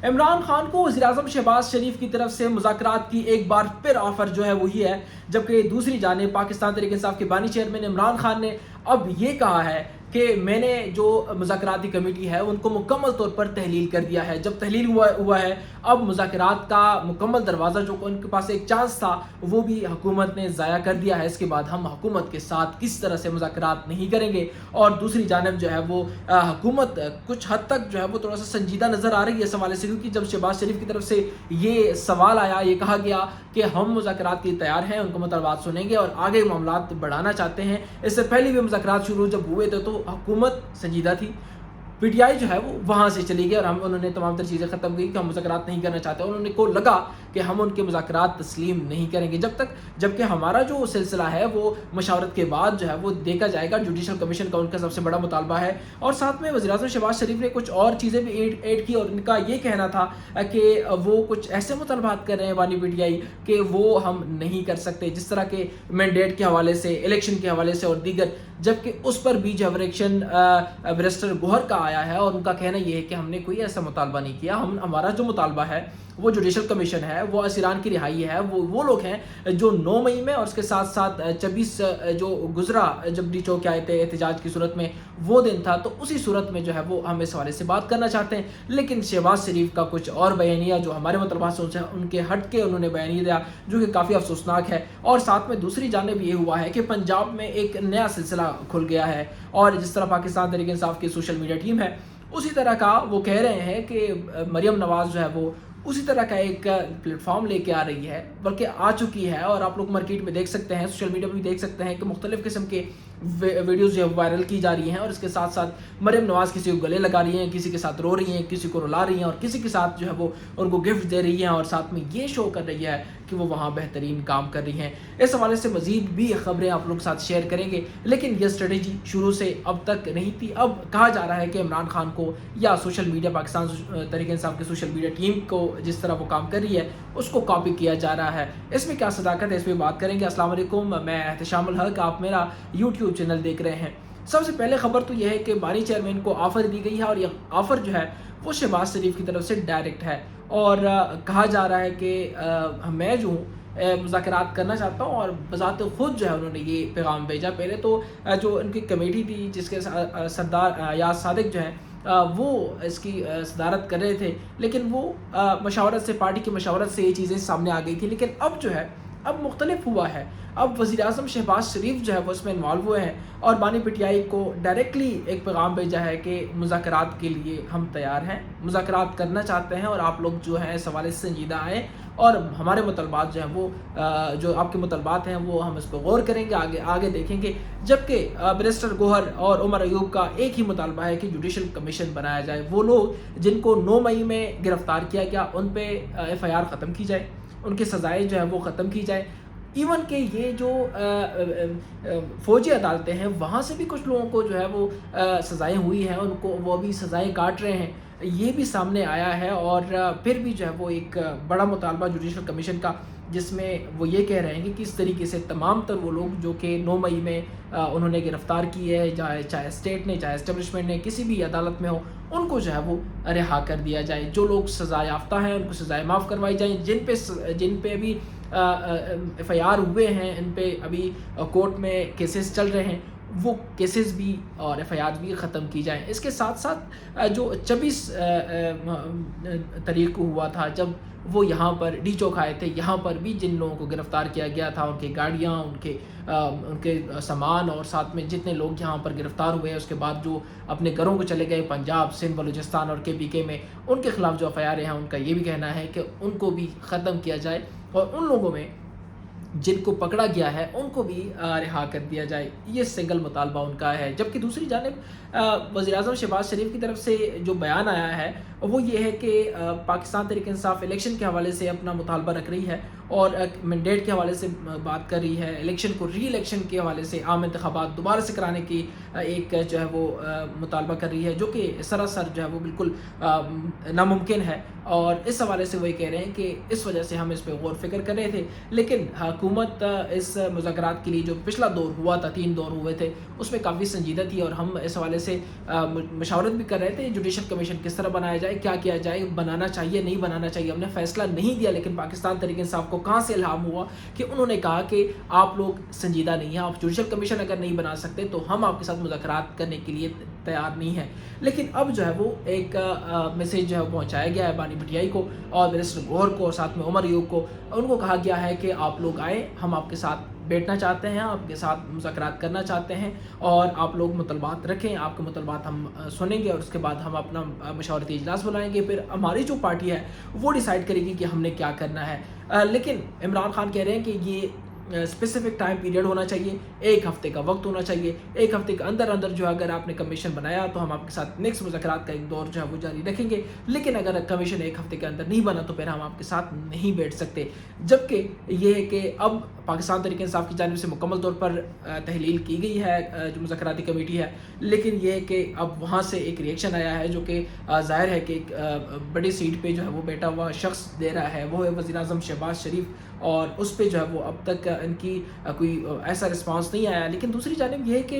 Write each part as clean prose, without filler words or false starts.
عمران خان کو وزیراعظم شہباز شریف کی طرف سے مذاکرات کی ایک بار پھر آفر جو ہے وہی ہے، جبکہ دوسری جانب پاکستان تحریک انصاف کے بانی چیئرمین عمران خان نے اب یہ کہا ہے کہ میں نے جو مذاکراتی کمیٹی ہے ان کو مکمل طور پر تحلیل کر دیا ہے۔ جب تحلیل ہوا ہے، اب مذاکرات کا مکمل دروازہ جو ان کے پاس ایک چانس تھا وہ بھی حکومت نے ضائع کر دیا ہے۔ اس کے بعد ہم حکومت کے ساتھ کس طرح سے مذاکرات نہیں کریں گے، اور دوسری جانب جو ہے وہ حکومت کچھ حد تک جو ہے وہ تھوڑا سا سنجیدہ نظر آ رہی ہے اس حوالے سے، کیونکہ جب شہباز شریف کی طرف سے یہ سوال آیا، یہ کہا گیا کہ ہم مذاکرات کے لیے تیار ہیں، ان کو مطالبات سنیں گے اور آگے معاملات بڑھانا چاہتے ہیں۔ اس سے پہلے بھی مذاکرات شروع جب ہوئے تھے تو حکومت سنجیدہ تھی، پی ٹی آئی جو ہے وہ وہاں سے چلی گئی اور انہوں نے تمام تر چیزیں ختم کی کہ ہم مذاکرات نہیں کرنا چاہتے، انہوں نے کو لگا کہ ہم ان کے مذاکرات تسلیم نہیں کریں گے جبکہ ہمارا جو سلسلہ ہے وہ مشاورت کے بعد جو ہے وہ دیکھا جائے گا۔ جوڈیشل کمیشن کا ان کا سب سے بڑا مطالبہ ہے، اور ساتھ میں وزیراعظم شہباز شریف نے کچھ اور چیزیں بھی ایڈ کی، اور ان کا یہ کہنا تھا کہ وہ کچھ ایسے مطالبات کر رہے ہیں بانی پی ٹی آئی کہ وہ ہم نہیں کر سکتے، جس طرح کے مینڈیٹ کے حوالے سے، الیکشن کے حوالے سے اور دیگر، جبکہ اس پر بھی جو ریئیکشن بیرسٹر گوہر کا آیا ہے، اور ان کا کہنا یہ ہے کہ ہم نے کوئی ایسا مطالبہ نہیں کیا، ہمارا جو مطالبہ ہے وہ جوڈیشل کمیشن ہے، وہ اسیران کی رہائی ہے، وہ لوگ ہیں جو 9 مئی میں اور اس کے ساتھ ساتھ 26 جو گزرا جب ڈی چوک آئے تھے احتجاج کی صورت میں، وہ دن تھا، تو اسی صورت میں جو ہے وہ ہم اس حوالے سے بات کرنا چاہتے ہیں۔ لیکن شہباز شریف کا کچھ اور بیانیہ جو ہمارے مطالبات سے ان کے ہٹ کے انہوں نے بیانیہ دیا، جو کہ کافی افسوسناک ہے۔ اور ساتھ میں دوسری جانب یہ ہوا ہے کہ پنجاب میں ایک نیا سلسلہ کھل گیا ہے، اور جس طرح پاکستان تحریک انصاف کی سوشل میڈیا ٹیم ہے، اسی طرح کا وہ کہہ رہے ہیں کہ مریم نواز جو ہے وہ اسی طرح کا ایک پلیٹ فارم لے کے آ رہی ہے، بلکہ آ چکی ہے، اور آپ لوگ مارکیٹ میں دیکھ سکتے ہیں، سوشل میڈیا پہ بھی دیکھ سکتے ہیں کہ مختلف قسم کے ویڈیوز جو ہے وائرل کی جا رہی ہیں، اور اس کے ساتھ ساتھ مریم نواز کسی کو گلے لگا رہی ہیں، کسی کے ساتھ رو رہی ہیں، کسی کو رلا رہی ہیں، اور کسی کے ساتھ جو ہے وہ ان کو گفٹ دے رہی ہیں، اور ساتھ میں یہ شو کر رہی ہے کہ وہ وہاں بہترین کام کر رہی ہیں۔ اس حوالے سے مزید بھی خبریں آپ لوگ کے ساتھ شیئر کریں گے، لیکن یہ اسٹریٹجی شروع سے اب تک نہیں تھی۔ اب کہا جا رہا ہے کہ عمران خان کو یا سوشل میڈیا، پاکستان تحریک انصاف کی سوشل میڈیا ٹیم کو جس طرح وہ کام کر رہی ہے اس کو کاپی کیا جا رہا ہے۔ اس میں کیا صداقت ہے، اس پہ بات کریں گے۔ السلام علیکم، میں احتشام الحق، آپ میرا یوٹیوب چینل دیکھ رہے ہیں۔ سب سے پہلے خبر تو یہ ہے کہ بانی چیئرمین کو آفر دی گئی ہے، اور یہ آفر جو ہے وہ شہباز شریف کی طرف سے ڈائریکٹ ہے، اور کہا جا رہا ہے کہ میں جو ہوں مذاکرات کرنا چاہتا ہوں، اور بذات خود جو ہے انہوں نے یہ پیغام بھیجا۔ پہلے تو جو ان کی کمیٹی تھی جس کے سردار ایاز صادق جو ہیں وہ اس کی صدارت کر رہے تھے، لیکن وہ مشاورت سے، پارٹی کی مشاورت سے یہ چیزیں سامنے آ گئی تھی، لیکن اب جو ہے اب مختلف ہوا ہے۔ اب وزیراعظم شہباز شریف جو ہے وہ اس میں انوالو ہوئے ہیں، اور بانی پی ٹی آئی کو ڈائریکٹلی ایک پیغام بھیجا ہے کہ مذاکرات کے لیے ہم تیار ہیں، مذاکرات کرنا چاہتے ہیں، اور آپ لوگ جو ہیں اس حوالے سے سنجیدہ آئیں، اور ہمارے مطالبات جو ہیں وہ جو آپ کے مطالبات ہیں وہ ہم اس پہ غور کریں گے، آگے دیکھیں گے۔ جبکہ بیرسٹر گوہر اور عمر ایوب کا ایک ہی مطالبہ ہے کہ جوڈیشل کمیشن بنایا جائے، وہ لوگ جن کو 9 مئی میں گرفتار کیا گیا ان پہ ایف آئی آر ختم کی جائے، ان کی سزائیں جو ہیں وہ ختم کی جائے۔ ایون کہ یہ جو فوجی عدالتیں ہیں وہاں سے بھی کچھ لوگوں کو جو ہے وہ سزائیں ہوئی ہیں، ان کو وہ بھی سزائیں کاٹ رہے ہیں، یہ بھی سامنے آیا ہے۔ اور پھر بھی جو ہے وہ ایک بڑا مطالبہ جوڈیشل کمیشن کا، جس میں وہ یہ کہہ رہے ہیں کہ کس طریقے سے تمام تر وہ لوگ جو کہ 9 مئی میں انہوں نے گرفتار کیے ہیں، چاہے اسٹیٹ نے، چاہے اسٹیبلشمنٹ نے، کسی بھی عدالت میں ہو، ان کو جو ہے وہ رہا کر دیا جائے۔ جو لوگ سزا یافتہ ہیں ان کو سزائیں معاف کروائی جائیں، جن پہ ابھی ایف آئی آر ہوئے ہیں، ان پہ ابھی کورٹ میں کیسز چل رہے ہیں، وہ کیسز بھی اور ایف آئی آر بھی ختم کی جائیں۔ اس کے ساتھ ساتھ جو 26 تاریخ کو ہوا تھا جب وہ یہاں پر ڈی چوک آئے تھے، یہاں پر بھی جن لوگوں کو گرفتار کیا گیا تھا، ان کی گاڑیاں، ان کے سامان، اور ساتھ میں جتنے لوگ یہاں پر گرفتار ہوئے، اس کے بعد جو اپنے گھروں کو چلے گئے پنجاب، سندھ، بلوچستان اور کے پی کے میں، ان کے خلاف جو ایف آئی آر ہیں ان کا یہ بھی کہنا ہے کہ ان کو بھی ختم کیا جائے، اور ان لوگوں میں جن کو پکڑا گیا ہے ان کو بھی رہا کر دیا جائے۔ یہ سنگل مطالبہ ان کا ہے۔ جبکہ دوسری جانب وزیراعظم شہباز شریف کی طرف سے جو بیان آیا ہے وہ یہ ہے کہ پاکستان تحریک انصاف الیکشن کے حوالے سے اپنا مطالبہ رکھ رہی ہے، اور مینڈیٹ کے حوالے سے بات کر رہی ہے، الیکشن کو ری الیکشن کے حوالے سے عام انتخابات دوبارہ سے کرانے کی ایک جو ہے وہ مطالبہ کر رہی ہے، جو کہ سراسر جو ہے وہ بالکل ناممکن ہے۔ اور اس حوالے سے وہی کہہ رہے ہیں کہ اس وجہ سے ہم اس پہ غور و فکر کر رہے تھے، لیکن حکومت اس مذاکرات کے لیے جو پچھلا دور ہوا تھا، 3 دور ہوئے تھے، اس میں کافی سنجیدہ تھی، اور ہم اس حوالے سے مشاورت بھی کر رہے تھے جوڈیشل کمیشن کس طرح بنایا جائے۔ जाए, क्या किया जाए, बनाना चाहिए नहीं बनाना चाहिए। हमने फैसला नहीं दिया, लेकिन पाकिस्तान तहरीक इंसाफ को कहाँ से इल्हाम हुआ कि उन्होंने कहा कि आप लोग संजीदा नहीं हैं, आप जुडिशल कमीशन अगर नहीं बना सकते तो हम आपके साथ मुज़ाकरात करने के लिए तैयार नहीं हैं। लेकिन अब जो है वो एक मैसेज जो है पहुँचाया गया है बानी भटियाई को और बैरिस्टर गौहर को और साथ में उमर अयूब को। उनको कहा गया है कि आप लोग आएँ, हम आपके साथ बैठना चाहते हैं, आपके साथ मुज़ाकरात करना चाहते हैं और आप लोग मुतलबात रखें, आपके मुतलबात हम सुनेंगे और उसके बाद हम अपना मशावरती इजलास बुलाएंगे। फिर हमारी जो पार्टी है वो डिसाइड करेगी कि हमने क्या करना है। लेकिन इमरान खान कह रहे हैं कि ये स्पेसिफिक टाइम पीरियड होना चाहिए, 1 हफ़्ते का वक्त होना चाहिए। 1 हफ़्ते के अंदर अंदर जो अगर आपने कमीशन बनाया तो हम आपके साथ नेक्स्ट मुज़ाकरात का एक दौर जो है वो जारी रखेंगे, लेकिन अगर कमीशन 1 हफ़्ते के अंदर नहीं बना तो फिर हम आपके साथ नहीं बैठ सकते। जबकि ये है कि अब पाकिस्तान तहरीक इंसाफ की जानिब से मुकम्मल तौर पर तहलील की गई है जो मुज़ाकराती कमेटी है, लेकिन ये है कि अब वहाँ से एक रिएक्शन आया है जो कि ज़ाहिर है कि एक बड़ी सीट पे जो है वो बैठा हुआ शख्स दे रहा है, वो है वज़ीर-ए-आज़म शहबाज शरीफ, और उस पे जो है वो अब तक इनकी कोई ऐसा रिस्पांस नहीं आया। लेकिन दूसरी जानिब ये है कि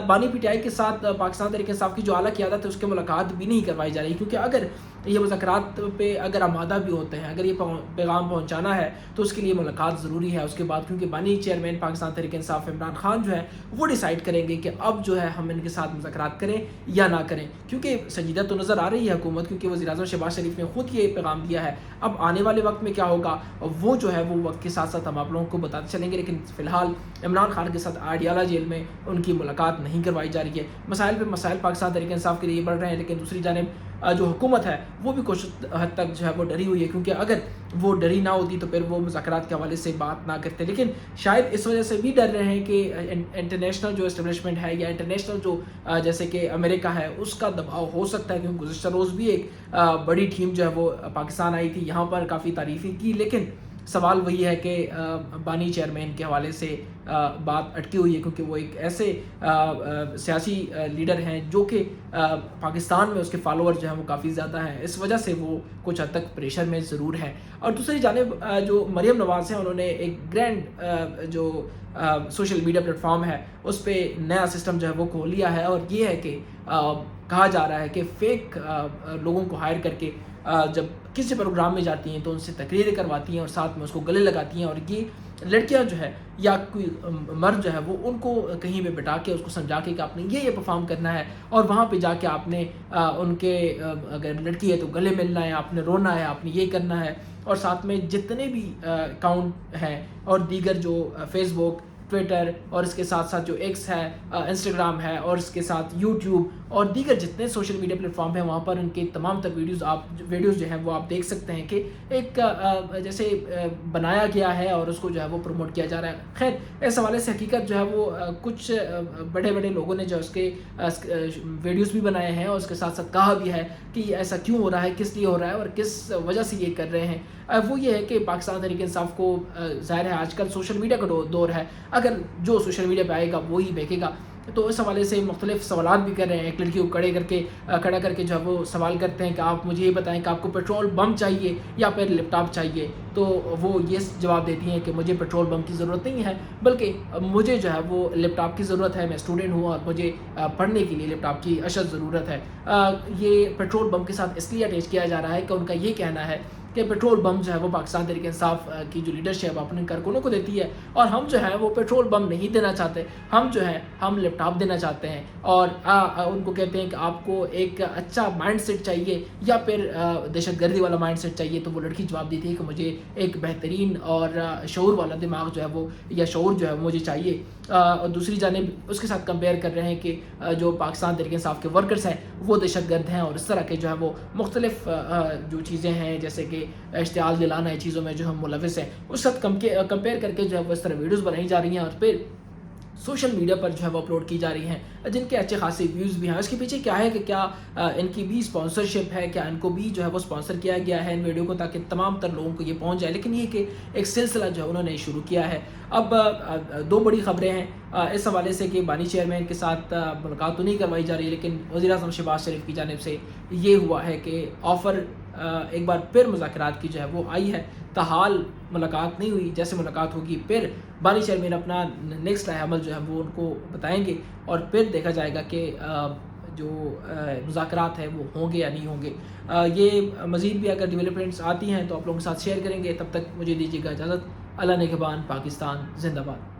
बानी पीटीआई के साथ पाकिस्तान तहरीक इंसाफ की जो आला क़यादत है उसकी मुलाकात भी नहीं करवाई जा रही, क्योंकि अगर ये मुज़ाकरात पे अगर आमादा भी होते हैं, अगर ये पैगाम पहुँचाना है तो उसके लिए मुलाकात ज़रूरी है। उसके बाद क्योंकि बानी चेयरमैन पाकिस्तान तहरीक इंसाफ इमरान खान जो है वो डिसाइड करेंगे कि अब जो है हम इनके साथ मुज़ाकरात करें या ना करें, क्योंकि संजीदा तो नज़र आ रही है हुकूमत, क्योंकि वज़ीर-ए-आज़म शहबाज शरीफ ने खुद ये पैगाम दिया है। अब आने वाले वक्त में क्या होगा वो जो है वो वक्त के साथ साथ हम आप लोगों को बताते चलेंगे। लेकिन फ़िलहाल इमरान खान के साथ आडियाला जेल में उनकी मुलाकात नहीं करवाई जा रही है। मसाइल पे मसाइल पाकिस्तान तहरीक इंसाफ के लिए बढ़ रहे हैं, लेकिन दूसरी जानिब जो हुकूमत है वो भी कुछ हद तक जो है वो डरी हुई है, क्योंकि अगर वो डरी ना होती तो फिर वो मुज़ाकरात के हवाले से बात ना करते। लेकिन शायद इस वजह से भी डर रहे हैं कि इंटरनेशनल जो एस्टेब्लिशमेंट है या इंटरनेशनल जो जैसे कि अमेरिका है उसका दबाव हो सकता है, क्योंकि गुज़श्ता रोज़ भी एक बड़ी टीम जो है वो पाकिस्तान आई थी, यहाँ पर काफ़ी तारीफ़ी की, लेकिन सवाल वही है कि बानी चेयरमैन के हवाले से बात अटकी हुई है, क्योंकि वो एक ऐसे सियासी लीडर हैं जो कि पाकिस्तान में उसके फॉलोअर जो हैं वो काफ़ी ज़्यादा हैं, इस वजह से वो कुछ हद तक प्रेशर में ज़रूर है। और दूसरी जानिब जो मरियम नवाज़ हैं उन्होंने एक ग्रैंड जो सोशल मीडिया प्लेटफॉर्म है उस पर नया सिस्टम जो है वो खोल लिया है, और ये है कि कहा जा रहा है कि फ़ेक लोगों को हायर करके जब किसी प्रोग्राम में जाती हैं तो उनसे तकरीरें करवाती हैं और साथ में उसको गले लगाती हैं, और ये लड़कियां जो है या कोई मर्द जो है वो उनको कहीं पे बिठा के उसको समझा के कि आपने ये परफॉर्म करना है, और वहाँ पे जाके आपने उनके अगर लड़की है तो गले मिलना है, आपने रोना है, आपने ये करना है, और साथ में जितने भी अकाउंट हैं और दीगर जो फेसबुक, ट्विटर और इसके साथ साथ जो एक्स है, इंस्टाग्राम है, और इसके साथ यूट्यूब और दीगर जितने सोशल मीडिया प्लेटफॉर्म हैं वहाँ पर उनके तमाम तर वीडियोज़ जो हैं वो आप देख सकते हैं कि एक जैसे बनाया गया है और उसको जो है वो प्रमोट किया जा रहा है। खैर इस हवाले से हकीकत जो है वो कुछ बड़े बड़े लोगों ने जो उसके वीडियोज़ भी बनाए हैं और उसके साथ साथ कहा भी है कि ऐसा क्यों हो रहा है, किस लिए हो रहा है और किस वजह से ये कर रहे हैं। वो ये है कि पाकिस्तान तहरीक इंसाफ को ज़ाहिर है आजकल सोशल मीडिया का दौर है, अगर जो सोशल मीडिया पे आएगा वो ही बेचेगा, तो इस हवाले से मुख्तलिफ सवालात भी कर रहे हैं। एक लड़की को खड़ा करके जो है वो सवाल करते हैं कि आप मुझे ये बताएं कि आपको पेट्रोल बम चाहिए या फिर लैपटॉप चाहिए, तो वो ये जवाब देती हैं कि मुझे पेट्रोल बम की ज़रूरत नहीं है, बल्कि मुझे जो है वो लैपटॉप की ज़रूरत है, मैं स्टूडेंट हूँ और मुझे पढ़ने के लिए लैपटॉप की अशद ज़रूरत है। ये पेट्रोल बम के साथ इसलिए अटैच किया जा रहा है कि उनका ये कहना है कि पेट्रोल बम जो है वो पाकिस्तान तहरीक इंसाफ की जो लीडरशिप है अपने कारकुनों को देती है, और हम जो है वो पेट्रोल बम नहीं देना चाहते, हम जो है हम लैपटॉप देना चाहते हैं। और उनको कहते हैं कि आपको एक अच्छा माइंड सेट चाहिए या फिर दहशतगर्दी वाला माइंड सेट चाहिए, तो वो लड़की जवाब देती है कि मुझे एक बेहतरीन और शऊर वाला दिमाग जो है वो या शऊर जो है मुझे चाहिए। और दूसरी जानिब उसके साथ कंपेयर कर रहे हैं कि जो पाकिस्तान तहरीक इंसाफ के वर्कर्स हैं वो दहशतगर्द हैं, और इस तरह के जो है वो मुख्तलिफ जो चीज़ें हैं जैसे कि इश्तियाल दिलाना है चीज़ों में जो हम मुलविस हैं, उस साथ कंपेयर करके जो है वो इस तरह वीडियोज़ बनाई जा रही हैं और फिर सोशल मीडिया पर जो है वो अपलोड की जा रही हैं, जिनके अच्छे खासे व्यूज़ भी हैं। इसके पीछे क्या है कि क्या इनकी भी स्पॉन्सरशिप है, क्या इनको भी जो है वो स्पॉन्सर किया गया है इन वीडियो को, ताकि तमाम तर लोगों को ये पहुंच जाए। लेकिन ये कि एक सिलसिला जो है उन्होंने शुरू किया है। अब दो बड़ी ख़बरें हैं इस हवाले से कि बानी चेयरमैन के साथ मुलाकात तो नहीं करवाई जा रही, लेकिन वज़ीर-ए-आज़म शहबाज शरीफ की जानिब से ये हुआ है कि ऑफ़र एक बार फिर मुज़ाकरात की जो है वो आई है। ताहाल मुलाकात नहीं हुई, जैसे मुलाकात होगी फिर बानी चेयरमैन अपना नेक्स्ट अमल जो है वो उनको बताएंगे, और फिर देखा जाएगा कि جو مذاکرات ہیں وہ ہوں گے یا نہیں ہوں گے. یہ مزید بھی اگر ڈیولپمنٹس آتی ہیں تو آپ لوگوں کے ساتھ شیئر کریں گے. تب تک مجھے دیجیے گا اجازت. اللہ نگہبان. پاکستان زندہ باد.